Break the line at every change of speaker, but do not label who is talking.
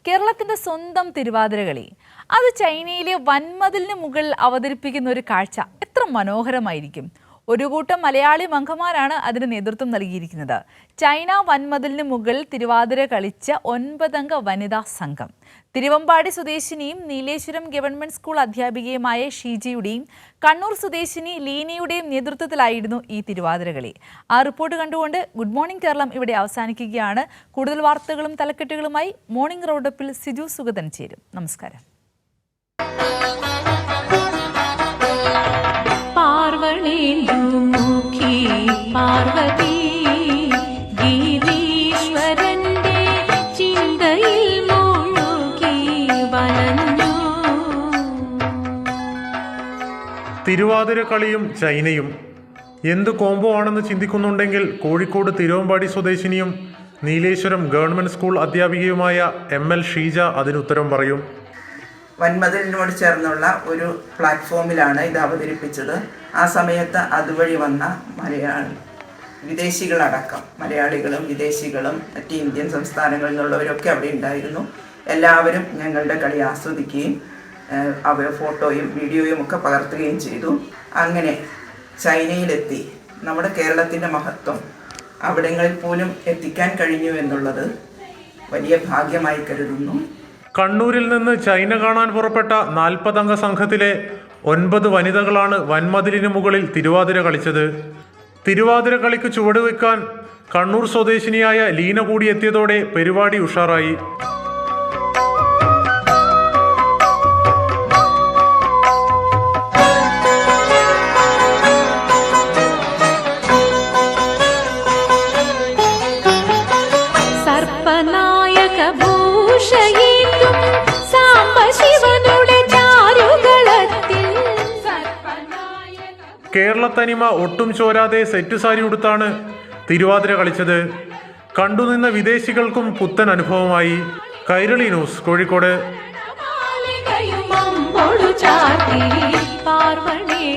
കേരളത്തിന്റെ സ്വന്തം തിരുവാതിരകളി അത് ചൈനയിലെ വൻമതിലിന് മുകളിൽ അവതരിപ്പിക്കുന്ന ഒരു കാഴ്ച എത്ര മനോഹരമായിരിക്കും. ഒരു കൂട്ടം മലയാളി മംഗമാരാണ് അതിന് നേതൃത്വം നൽകിയിരിക്കുന്നത്. ചൈന വൻമതിലിന് മുകളിൽ തിരുവാതിര കളിച്ച 9 അംഗ വനിതാ സംഘം. തിരുവമ്പാടി സ്വദേശിനിയും നീലേശ്വരം ഗവൺമെന്റ് സ്കൂൾ അധ്യാപികയുമായ ഷീജയുടെയും കണ്ണൂർ സ്വദേശിനി ലീനയുടെയും നേതൃത്വത്തിലായിരുന്നു ഈ തിരുവാതിരകളി. ആ റിപ്പോർട്ട് കണ്ടുകൊണ്ട് ഗുഡ് മോർണിംഗ് കേരളം ഇവിടെ അവസാനിക്കുകയാണ്. കൂടുതൽ വാർത്തകളും തലക്കെട്ടുകളുമായി മോർണിംഗ് റൗണ്ടപ്പിൽ സിജു സുഗതൻ ചേരും. നമസ്കാരം. പാർവതി ഗിരീശ്വരന്റെ ചിന്തയിൽ മുഴുകി വലഞ്ഞു.
തിരുവാതിര കളിയും ചൈനയും എന്ത് കോംബോ ആണെന്ന് ചിന്തിക്കുന്നുണ്ടെങ്കിൽ കോഴിക്കോട് തിരുവമ്പാടി സ്വദേശിനിയും നീലേശ്വരം ഗവൺമെന്റ് സ്കൂൾ അധ്യാപികയുമായ ML ഷീജ അതിനുത്തരം പറയും.
വൻമതിലിനോട് ചേർന്നുള്ള ഒരു പ്ലാറ്റ്ഫോമിലാണ് ഇത് അവതരിപ്പിച്ചത്. ആ സമയത്ത് അതുവഴി വന്ന വിദേശികളടക്കം മലയാളികളും വിദേശികളും മറ്റ് ഇന്ത്യൻ സംസ്ഥാനങ്ങളിൽ നിന്നുള്ളവരൊക്കെ അവിടെ ഉണ്ടായിരുന്നു. എല്ലാവരും ഞങ്ങളുടെ കളി ആസ്വദിക്കുകയും അവർ ഫോട്ടോയും വീഡിയോയും ഒക്കെ പകർത്തുകയും ചെയ്തു. അങ്ങനെ ചൈനയിലെത്തി നമ്മുടെ കേരളത്തിൻ്റെ മഹത്വം അവിടങ്ങളിൽ പോലും എത്തിക്കാൻ കഴിഞ്ഞു എന്നുള്ളത് വലിയ ഭാഗ്യമായി കരുതുന്നു.
കണ്ണൂരിൽ നിന്ന് ചൈന കാണാൻ പുറപ്പെട്ട 40 അംഗ സംഘത്തിലെ 9 വനിതകളാണ് വൻമതിലിന് മുകളിൽ തിരുവാതിര കളിച്ചത്. തിരുവാതിര കളിക്ക് ചുവടുവെക്കാൻ കണ്ണൂർ സ്വദേശിനിയായ ലീന കൂടി എത്തിയതോടെ പരിപാടി ഉഷാറായി. കേരളത്തനിമ ഒട്ടും ചോരാതെ സെറ്റ് സാരി ഉടുത്താണ് തിരുവാതിര കളിച്ചത്. കണ്ടുനിന്ന വിദേശികൾക്കും പുത്തൻ അനുഭവമായി. കൈരളി ന്യൂസ്, കോഴിക്കോട്.